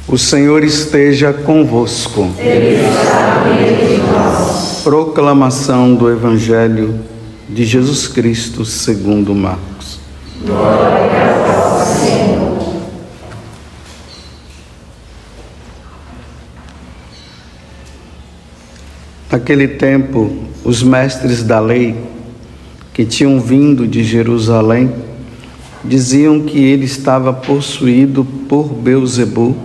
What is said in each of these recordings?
O Senhor esteja convosco. Ele está no meio de nós. Proclamação do Evangelho de Jesus Cristo segundo Marcos. Glória a vós, Senhor. Naquele tempo, os mestres da lei, que tinham vindo de Jerusalém, diziam que ele estava possuído por Beelzebu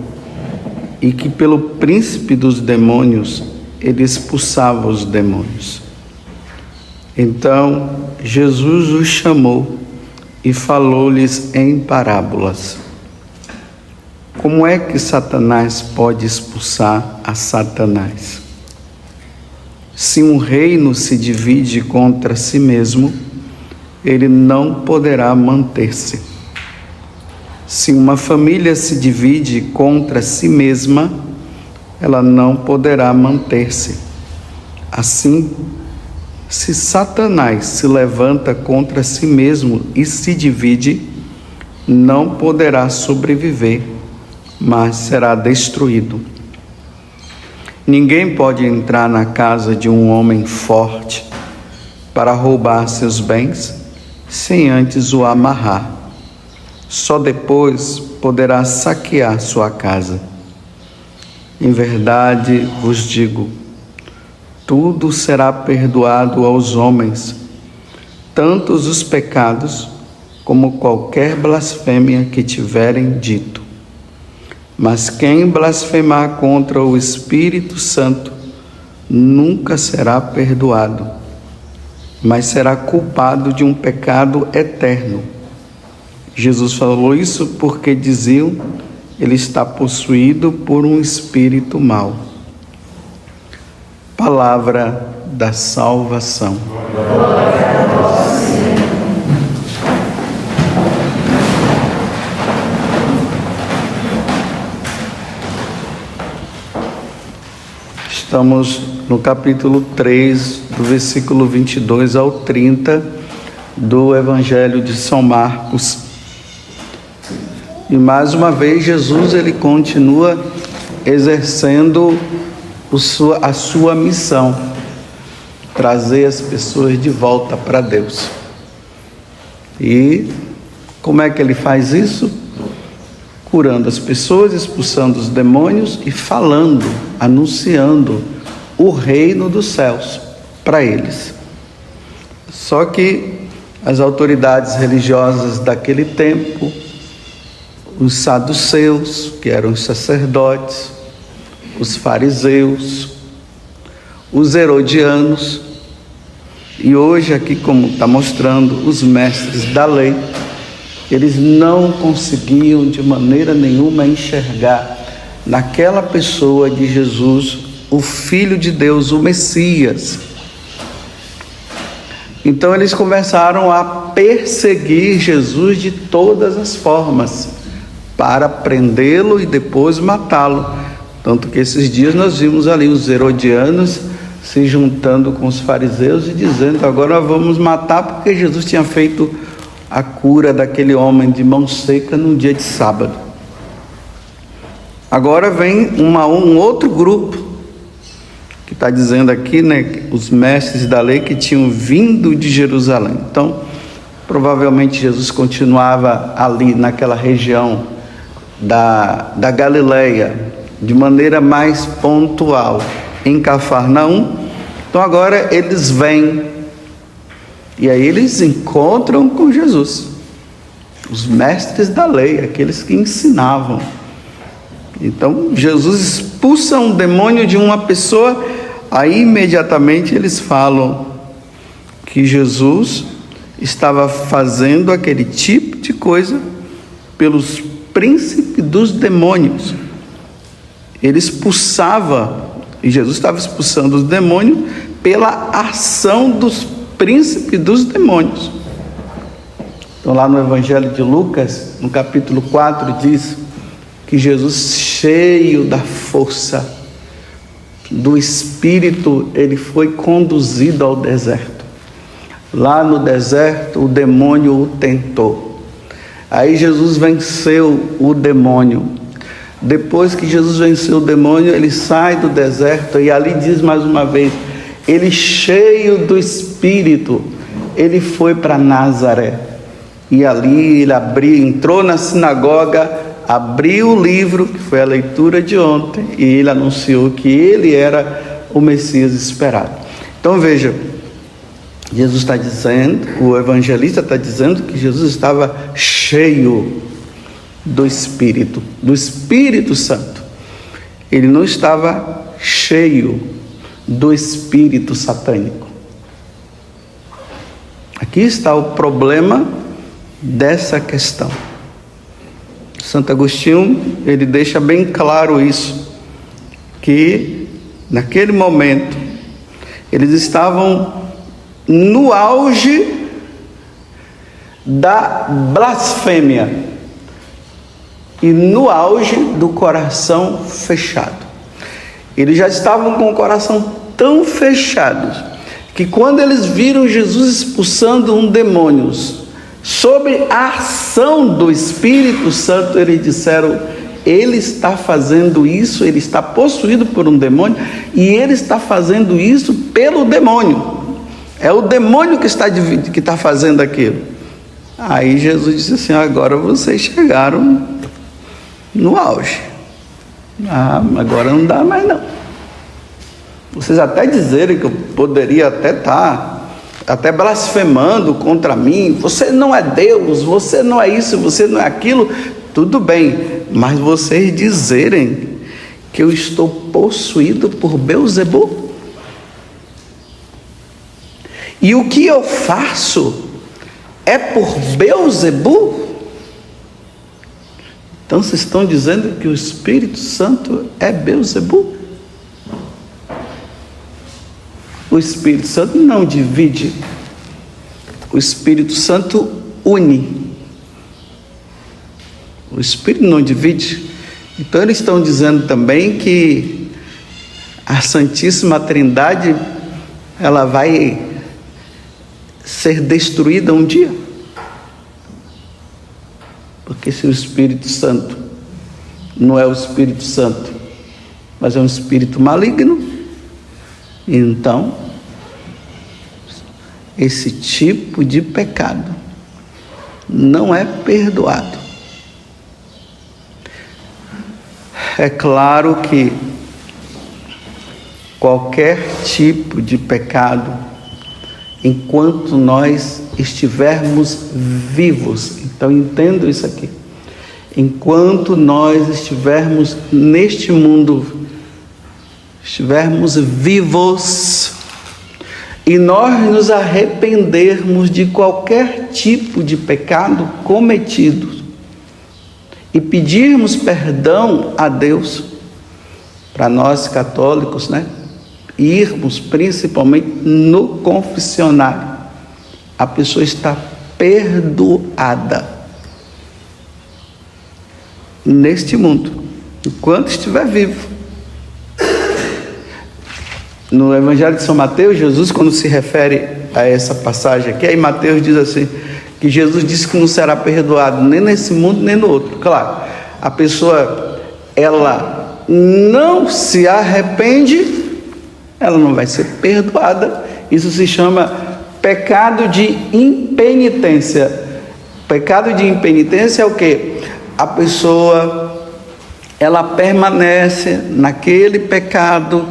e que pelo príncipe dos demônios ele expulsava os demônios. Então Jesus os chamou e falou-lhes em parábolas. Como é que Satanás pode expulsar a Satanás? Se um reino se divide contra si mesmo, ele não poderá manter-se. Se uma família se divide contra si mesma, ela não poderá manter-se. Assim, se Satanás se levanta contra si mesmo e se divide, não poderá sobreviver, mas será destruído. Ninguém pode entrar na casa de um homem forte para roubar seus bens, sem antes o amarrar. Só depois poderá saquear sua casa. Em verdade vos digo, tudo será perdoado aos homens, tanto os pecados como qualquer blasfêmia que tiverem dito. Mas quem blasfemar contra o Espírito Santo nunca será perdoado, mas será culpado de um pecado eterno. Jesus falou isso porque diziam, ele está possuído por um espírito mau. Palavra da salvação. Glória a vós, Senhor. Estamos no capítulo 3, do versículo 22 ao 30 do Evangelho de São Marcos. E mais uma vez Jesus ele continua exercendo a sua missão, trazer as pessoas de volta para Deus. E como é que ele faz isso? Curando as pessoas, expulsando os demônios e falando, anunciando o reino dos céus para eles. Só que as autoridades religiosas daquele tempo, os saduceus, que eram os sacerdotes, os fariseus, os herodianos, e hoje aqui, como está mostrando, os mestres da lei, eles não conseguiam de maneira nenhuma enxergar naquela pessoa de Jesus o Filho de Deus, o Messias. Então eles começaram a perseguir Jesus de todas as formas, para prendê-lo e depois matá-lo. Tanto que esses dias nós vimos ali os herodianos se juntando com os fariseus e dizendo, agora vamos matar, porque Jesus tinha feito a cura daquele homem de mão seca no dia de sábado. Agora vem um outro grupo, que está dizendo aqui, né, os mestres da lei que tinham vindo de Jerusalém. Então, provavelmente Jesus continuava ali naquela região da Galileia, de maneira mais pontual, em Cafarnaum. Então agora eles vêm, e aí eles encontram com Jesus, os mestres da lei, aqueles que ensinavam. Então Jesus expulsa um demônio de uma pessoa, aí imediatamente eles falam que Jesus estava fazendo aquele tipo de coisa pelos príncipes dos demônios. Ele expulsava, e Jesus estava expulsando os demônios pela ação dos príncipes dos demônios. Então lá no Evangelho de Lucas, no capítulo 4, diz que Jesus, cheio da força do Espírito, ele foi conduzido ao deserto. Lá no deserto, o demônio o tentou. Aí Jesus venceu o demônio. Depois que Jesus venceu o demônio, ele sai do deserto e ali diz mais uma vez, ele cheio do Espírito, ele foi para Nazaré. E ali ele entrou na sinagoga, abriu o livro, que foi a leitura de ontem, e ele anunciou que ele era o Messias esperado. Então veja, Jesus está dizendo, o evangelista está dizendo que Jesus estava cheio do Espírito Santo. Ele não estava cheio do espírito satânico. Aqui está o problema dessa questão. Santo Agostinho, ele deixa bem claro isso, que naquele momento eles estavam no auge da blasfêmia e no auge do coração fechado. Eles já estavam com o coração tão fechados que quando eles viram Jesus expulsando um demônio sob a ação do Espírito Santo, eles disseram: ele está fazendo isso, ele está possuído por um demônio e ele está fazendo isso pelo demônio. É o demônio que está fazendo aquilo. Aí Jesus disse assim: agora vocês chegaram no auge. Agora não dá mais não. Vocês até dizerem que eu poderia até estar até blasfemando contra mim, você não é Deus, você não é isso, você não é aquilo, tudo bem, mas vocês dizerem que eu estou possuído por Beelzebul, e o que eu faço é por Beelzebul? Então vocês estão dizendo que o Espírito Santo é Beelzebul? O Espírito Santo não divide, o Espírito Santo une. O Espírito não divide. Então eles estão dizendo também que a Santíssima Trindade, ela vai ser destruída um dia. Porque se o Espírito Santo não é o Espírito Santo, mas é um espírito maligno, então esse tipo de pecado não é perdoado. É claro que qualquer tipo de pecado, enquanto nós estivermos vivos, então entendo isso aqui, enquanto nós estivermos neste mundo, estivermos vivos, e nós nos arrependermos de qualquer tipo de pecado cometido e pedirmos perdão a Deus, para nós católicos, irmos principalmente no confessionário, a pessoa está perdoada neste mundo, enquanto estiver vivo. No Evangelho de São Mateus, Jesus, quando se refere a essa passagem aqui, aí Mateus diz assim, que Jesus disse que não será perdoado nem nesse mundo, nem no outro. Claro, a pessoa, ela não se arrepende, ela não vai ser perdoada. Isso se chama pecado de impenitência. Pecado de impenitência é o quê? A pessoa, ela permanece naquele pecado,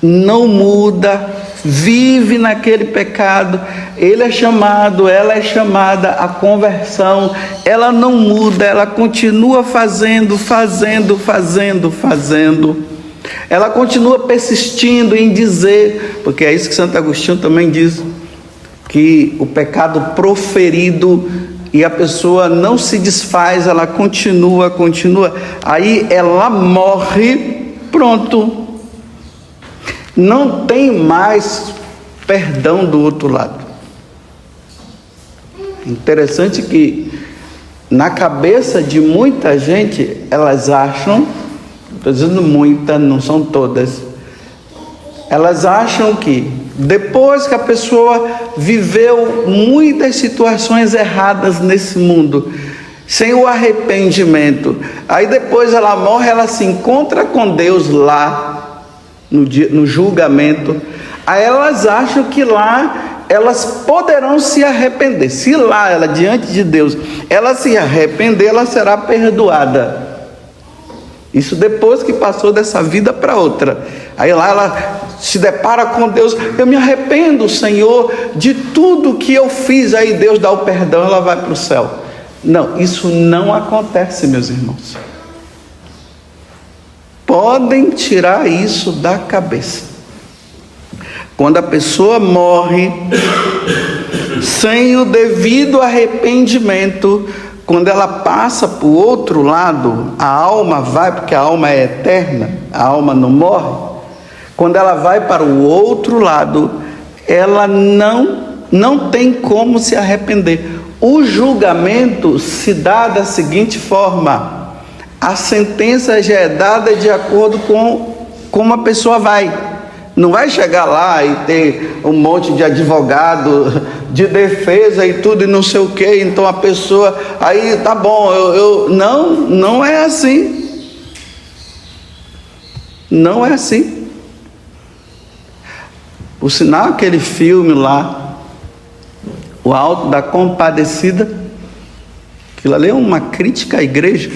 não muda, vive naquele pecado, ela é chamada à conversão, ela não muda, ela continua fazendo, ela continua persistindo em dizer, porque é isso que Santo Agostinho também diz, que o pecado proferido e a pessoa não se desfaz, ela continua, aí ela morre, pronto. Não tem mais perdão do outro lado. Interessante que na cabeça de muita gente, elas acham, estou dizendo muita, não são todas, elas acham que depois que a pessoa viveu muitas situações erradas nesse mundo, sem o arrependimento. Aí depois ela morre, ela se encontra com Deus lá, no julgamento. Aí elas acham que lá elas poderão se arrepender. Se lá, ela diante de Deus, ela se arrepender, ela será perdoada. Isso depois que passou dessa vida para outra. Aí lá ela se depara com Deus. Eu me arrependo, Senhor, de tudo que eu fiz. Aí Deus dá o perdão, ela vai para o céu. Não, isso não acontece, meus irmãos. Podem tirar isso da cabeça. Quando a pessoa morre sem o devido arrependimento, quando ela passa para o outro lado, a alma vai, porque a alma é eterna, a alma não morre. Quando ela vai para o outro lado, ela não tem como se arrepender. O julgamento se dá da seguinte forma: a sentença já é dada de acordo com como a pessoa vai. Não vai chegar lá e ter um monte de advogado de defesa e tudo e não sei o que. Então a pessoa, aí tá bom, não é assim. Não é assim. Por sinal, aquele filme lá, O Alto da Compadecida, aquilo ali é uma crítica à igreja.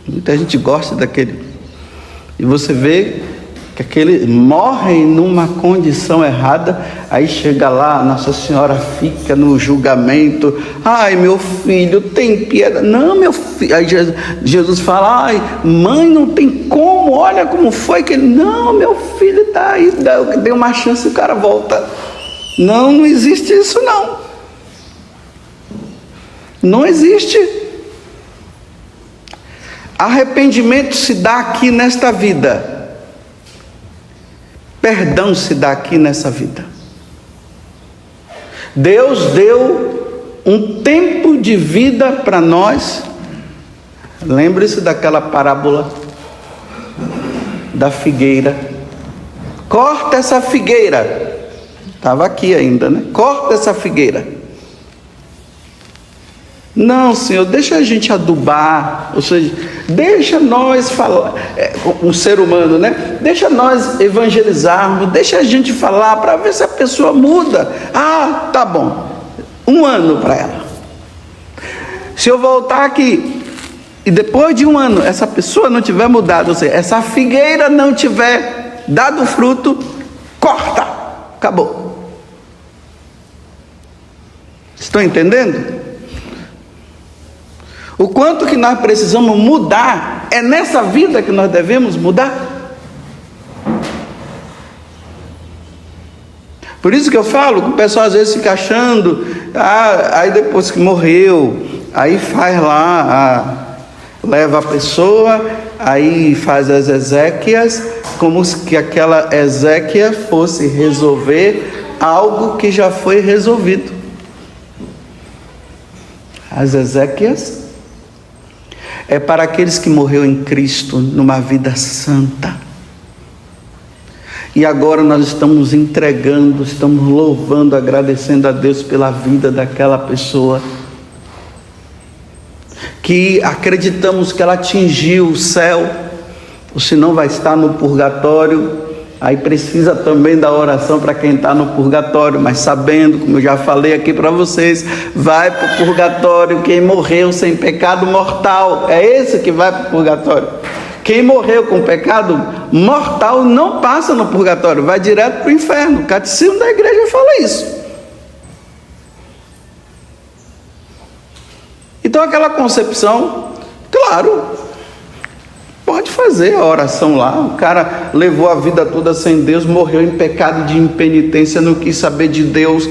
Muita gente gosta daquele. E você vê que aquele morre numa condição errada. Aí chega lá, Nossa Senhora fica no julgamento. Ai, meu filho, tem piedade. Não, meu filho. Aí Jesus fala: ai, mãe, não tem como. Olha como foi que ele. Não, meu filho está aí. Deu uma chance e o cara volta. Não existe isso, não. Não existe. Arrependimento se dá aqui nesta vida. Perdão se dá aqui nessa vida. Deus deu um tempo de vida para nós. Lembre-se daquela parábola da figueira. Corta essa figueira. Estava aqui ainda, né? Corta essa figueira. Não, Senhor, deixa a gente adubar, ou seja, deixa nós falar, um ser humano, né? Deixa nós evangelizarmos, deixa a gente falar para ver se a pessoa muda. Ah, tá bom, 1 ano para ela. Se eu voltar aqui e depois de 1 ano essa pessoa não tiver mudado, ou seja, essa figueira não tiver dado fruto, corta, acabou. Estão entendendo? O quanto que nós precisamos mudar, é nessa vida que nós devemos mudar. Por isso que eu falo, que o pessoal às vezes fica achando, aí depois que morreu, aí faz lá, leva a pessoa, aí faz as exéquias, como se aquela exéquia fosse resolver algo que já foi resolvido. As exéquias é para aqueles que morreram em Cristo numa vida santa. E agora nós estamos entregando, estamos louvando, agradecendo a Deus pela vida daquela pessoa que acreditamos que ela atingiu o céu, ou se não vai estar no purgatório. Aí precisa também da oração para quem está no purgatório, mas sabendo, como eu já falei aqui para vocês, vai para o purgatório quem morreu sem pecado mortal. É esse que vai para o purgatório. Quem morreu com pecado mortal não passa no purgatório, vai direto para o inferno. O catecismo da igreja fala isso. Então aquela concepção, claro, pode fazer a oração lá. O cara levou a vida toda sem Deus, morreu em pecado de impenitência, não quis saber de Deus,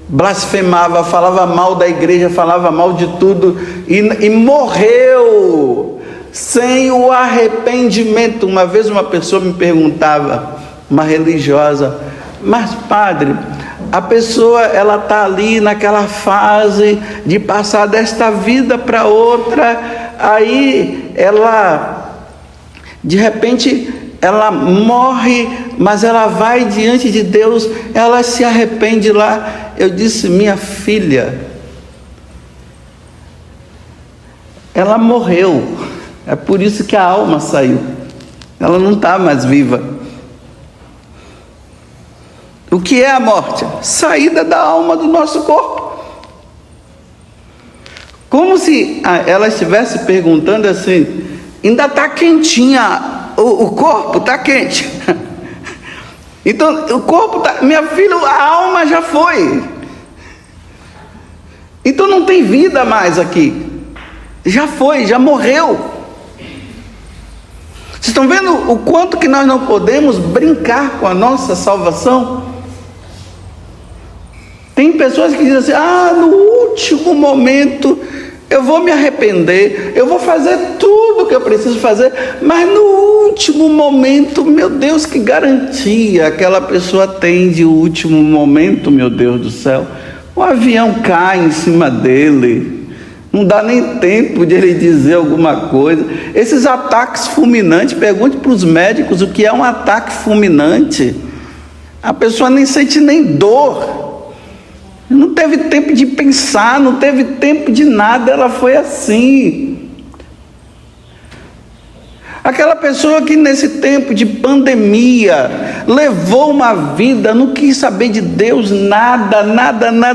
blasfemava, falava mal da igreja, falava mal de tudo e morreu sem o arrependimento. Uma vez uma pessoa me perguntava, uma religiosa: mas padre, a pessoa ela está ali naquela fase de passar desta vida para outra, aí ela de repente ela morre, mas ela vai diante de Deus, ela se arrepende lá. Eu disse: minha filha, ela morreu. É por isso que a alma saiu. Ela não está mais viva. O que é a morte? Saída da alma do nosso corpo. Como se ela estivesse perguntando assim: ainda está quentinha, o corpo está quente. Então o corpo está, minha filha, a alma já foi. Então não tem vida mais aqui. Já foi, já morreu. Vocês estão vendo o quanto que nós não podemos brincar com a nossa salvação? Tem pessoas que dizem assim: no último momento eu vou me arrepender, eu vou fazer tudo que eu preciso fazer, mas no último momento, meu Deus, que garantia aquela pessoa tem de último momento, meu Deus do céu? O avião cai em cima dele, não dá nem tempo de ele dizer alguma coisa. Esses ataques fulminantes, pergunte para os médicos o que é um ataque fulminante. A pessoa nem sente nem dor. Não teve tempo de pensar, não teve tempo de nada, ela foi assim. Aquela pessoa que nesse tempo de pandemia levou uma vida, não quis saber de Deus nada,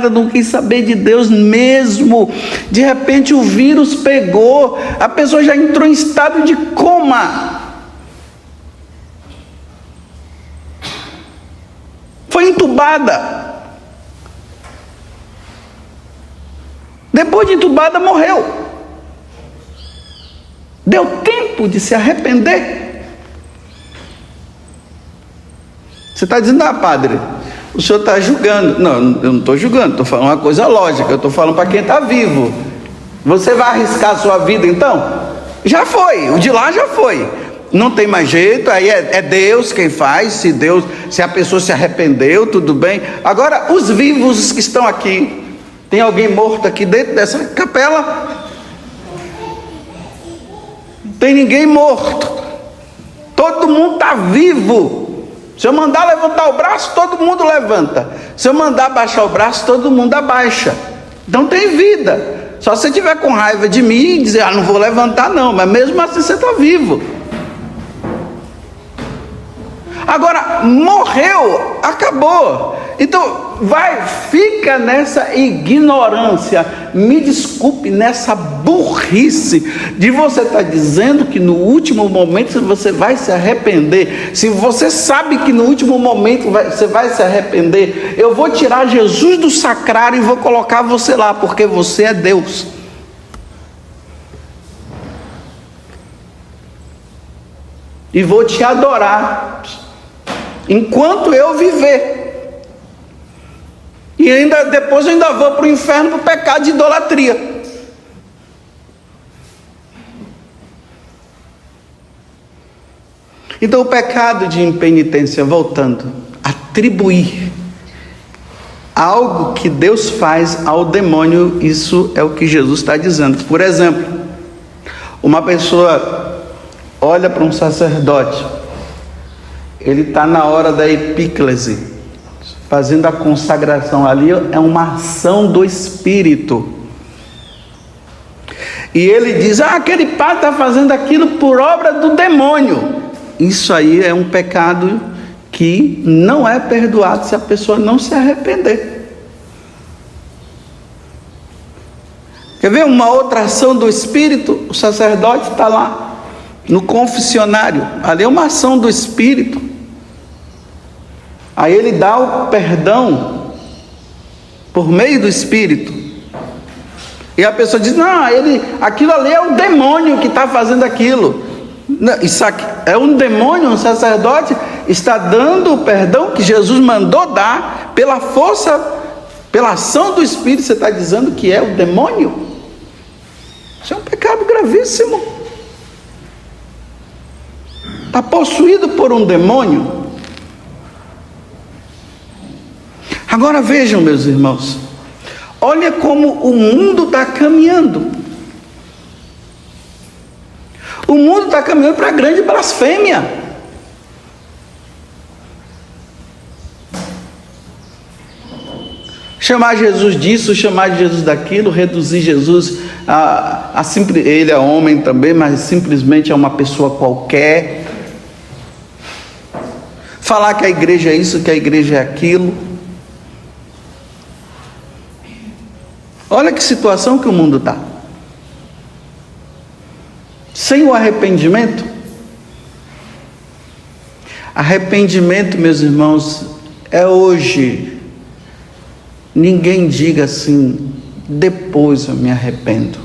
não quis saber de Deus mesmo. De repente o vírus pegou, a pessoa já entrou em estado de coma. Foi entubada. Depois de entubada, morreu. Deu tempo de se arrepender. Você está dizendo: padre, o senhor está julgando. Não, eu não estou julgando, estou falando uma coisa lógica. Eu estou falando para quem está vivo. Você vai arriscar a sua vida então? Já foi, o de lá já foi. Não tem mais jeito, aí é Deus quem faz. Se a pessoa se arrependeu, tudo bem. Agora, os vivos que estão aqui, tem alguém morto aqui dentro dessa capela? Não tem ninguém morto. Todo mundo está vivo. Se eu mandar levantar o braço, todo mundo levanta. Se eu mandar abaixar o braço, todo mundo abaixa. Então tem vida. Só se você tiver com raiva de mim e dizer: não vou levantar não. Mas mesmo assim você está vivo. Agora, morreu, acabou. Então, fica nessa ignorância, me desculpe, nessa burrice de você estar dizendo que no último momento você vai se arrepender. Se você sabe que no último momento você vai se arrepender, eu vou tirar Jesus do sacrário e vou colocar você lá, porque você é Deus. E vou te adorar enquanto eu viver. E depois eu ainda vou para o inferno por pecado de idolatria. Então o pecado de impenitência, voltando, atribuir algo que Deus faz ao demônio, isso é o que Jesus está dizendo. Por exemplo, uma pessoa olha para um sacerdote, ele está na hora da epíclese, fazendo a consagração. Ali é uma ação do Espírito. E ele diz: aquele padre está fazendo aquilo por obra do demônio. Isso aí é um pecado que não é perdoado se a pessoa não se arrepender. Quer ver uma outra ação do Espírito? O sacerdote está lá no confessionário, ali é uma ação do Espírito. Aí ele dá o perdão por meio do Espírito. E a pessoa diz: não, aquilo ali é o demônio que está fazendo aquilo. Não, isso aqui é um demônio. Um sacerdote está dando o perdão que Jesus mandou dar pela força, pela ação do Espírito. Você está dizendo que é o demônio? Isso é um pecado gravíssimo. Está possuído por um demônio. Agora vejam, meus irmãos, olha como o mundo está caminhando. O mundo está caminhando para a grande blasfêmia. Chamar Jesus disso, chamar Jesus daquilo, reduzir Jesus ele é homem também, mas simplesmente é uma pessoa qualquer. Falar que a igreja é isso, que a igreja é aquilo. Olha que situação que o mundo está. Sem o arrependimento. Arrependimento, meus irmãos, é hoje. Ninguém diga assim, depois eu me arrependo.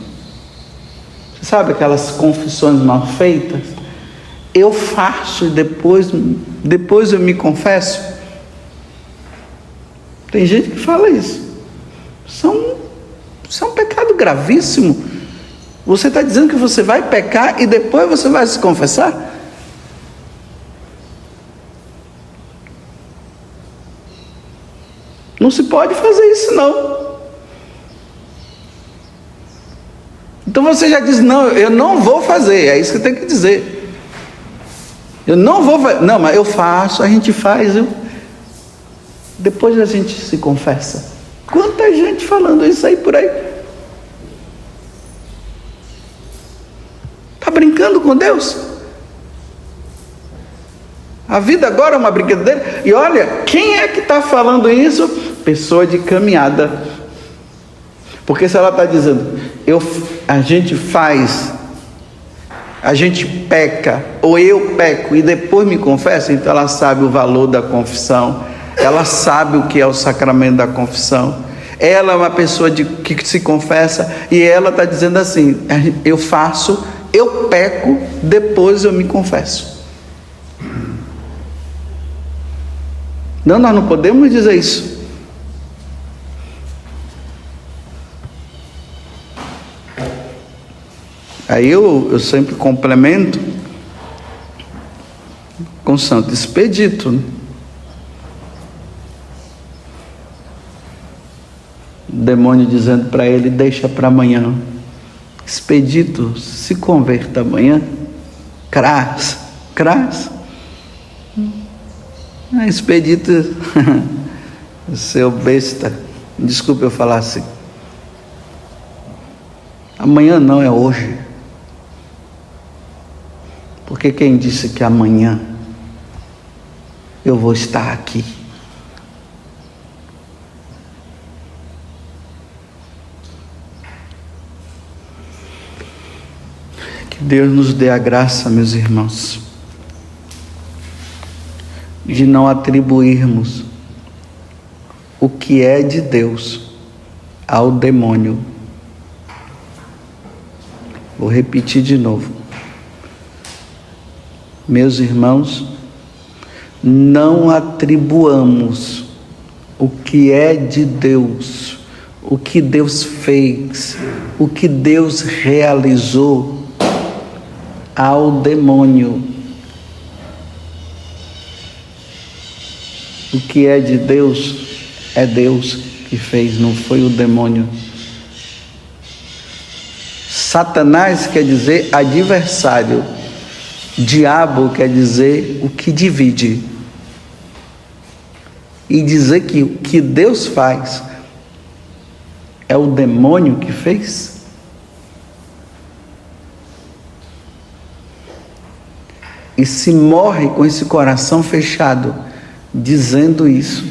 Você sabe aquelas confissões mal feitas? Eu faço e depois eu me confesso. Tem gente que fala isso. Isso é um pecado gravíssimo. Você está dizendo que você vai pecar e depois você vai se confessar? Não se pode fazer isso, não. Então você já diz, não, eu não vou fazer. É isso que tem que dizer. Eu não vou fazer. Não, mas eu faço, a gente faz. Depois a gente se confessa. Quanta gente falando isso aí por aí. Está brincando com Deus? A vida agora é uma brincadeira. E olha, quem é que está falando isso? Pessoa de caminhada. Porque se ela está dizendo, a gente faz, a gente peca, ou eu peco e depois me confesso, então ela sabe o valor da confissão, ela sabe o que é o sacramento da confissão. Ela é uma pessoa que se confessa e ela está dizendo assim, eu faço, eu peco, depois eu me confesso. Não, nós não podemos dizer isso. Aí eu sempre complemento com Santo Expedito, né? O demônio dizendo para ele, deixa para amanhã. Expedito, se converta amanhã. Crás. Expedito, seu besta, desculpe eu falar assim. Amanhã não, é hoje. Porque quem disse que amanhã eu vou estar aqui? Que Deus nos dê a graça, meus irmãos, de não atribuirmos o que é de Deus ao demônio. Vou repetir de novo. Meus irmãos, não atribuamos o que é de Deus, o que Deus fez, o que Deus realizou ao demônio. O que é de Deus, é Deus que fez, não foi o demônio. Satanás quer dizer adversário. Diabo quer dizer o que divide. E dizer que o que Deus faz é o demônio que fez? E se morre com esse coração fechado, dizendo isso.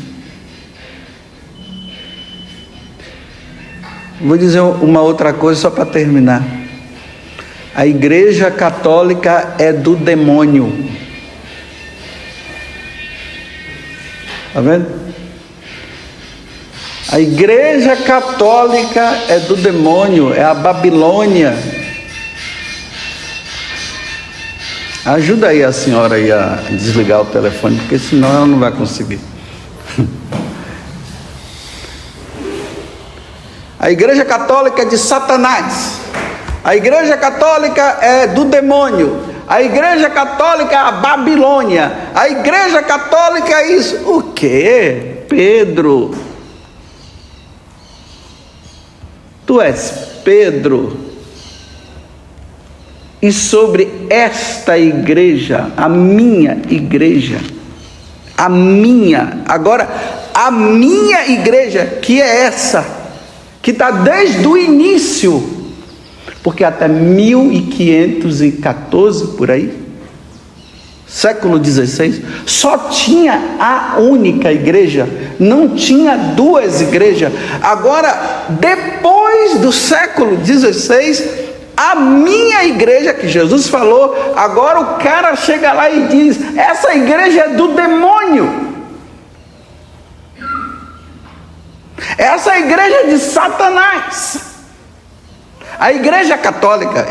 Vou dizer uma outra coisa só para terminar. A Igreja Católica é do demônio. Está vendo? A Igreja Católica é do demônio, é a Babilônia. Ajuda aí a senhora aí a desligar o telefone, porque senão ela não vai conseguir. A Igreja Católica é de Satanás. A Igreja Católica é do demônio. A Igreja Católica é a Babilônia. A Igreja Católica é isso. O quê? Pedro? Tu és Pedro. E sobre esta igreja, a minha igreja, a minha igreja, que é essa, que está desde o início, porque até 1514 por aí, século XVI, só tinha a única igreja, não tinha duas igrejas. Agora, depois do século XVI, a minha igreja, que Jesus falou, agora o cara chega lá e diz: essa igreja é do demônio, essa igreja é de Satanás. A igreja católica,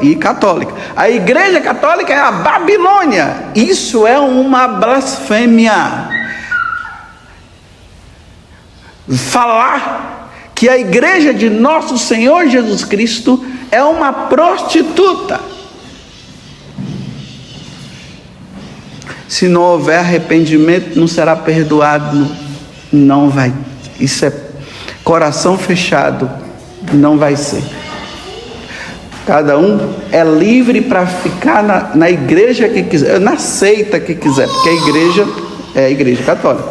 a igreja católica é a Babilônia. Isso é uma blasfêmia. Falar que a igreja de nosso Senhor Jesus Cristo é uma prostituta. Se não houver arrependimento, não será perdoado. Não vai. Isso é coração fechado. Não vai ser. Cada um é livre para ficar na igreja que quiser, na seita que quiser, porque a igreja é a igreja católica.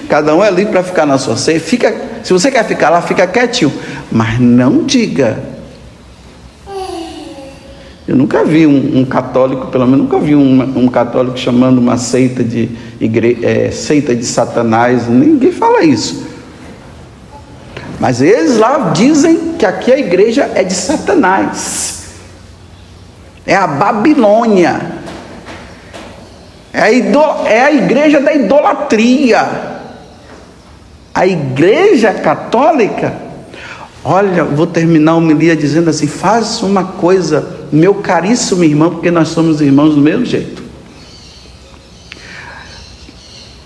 Cada um é livre para ficar na sua seita. Se você quer ficar lá, fica quietinho, mas não diga. Eu nunca vi um católico, pelo menos nunca vi um católico chamando uma seita de seita de Satanás. Ninguém fala isso. Mas eles lá dizem que aqui a igreja é de Satanás. É a Babilônia. É a igreja da idolatria. A igreja católica, olha, vou terminar a homilia dizendo assim: faz uma coisa, meu caríssimo irmão, porque nós somos irmãos do mesmo jeito.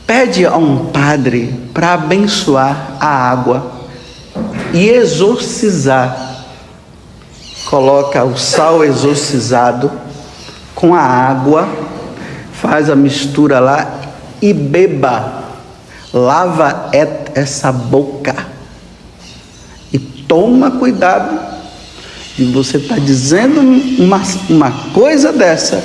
Pede a um padre para abençoar a água e exorcizar. Coloca o sal exorcizado com a água, faz a mistura lá e beba. Lava essa boca e toma cuidado de você estar dizendo uma coisa dessa,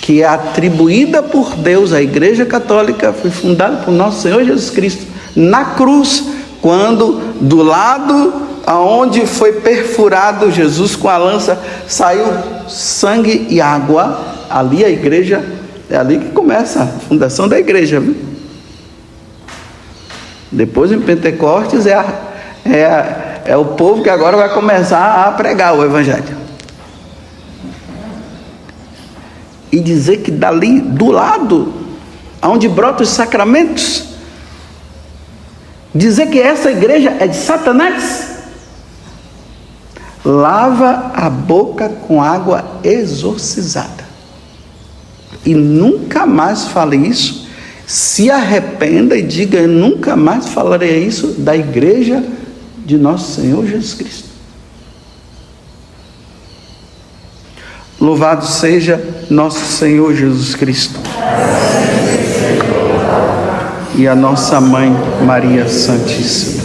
que é atribuída por Deus. A igreja católica foi fundada por nosso Senhor Jesus Cristo na cruz, quando do lado aonde foi perfurado Jesus com a lança, saiu sangue e água. Ali a igreja, é ali que começa a fundação da igreja, viu? Depois em Pentecostes é o povo que agora vai começar a pregar o evangelho. E dizer que dali, do lado aonde brotam os sacramentos, dizer que essa igreja é de Satanás. Lava a boca com água exorcizada e nunca mais fale isso. Se arrependa e diga: eu nunca mais falarei isso da igreja de nosso Senhor Jesus Cristo. Louvado seja nosso Senhor Jesus Cristo e a nossa Mãe Maria Santíssima.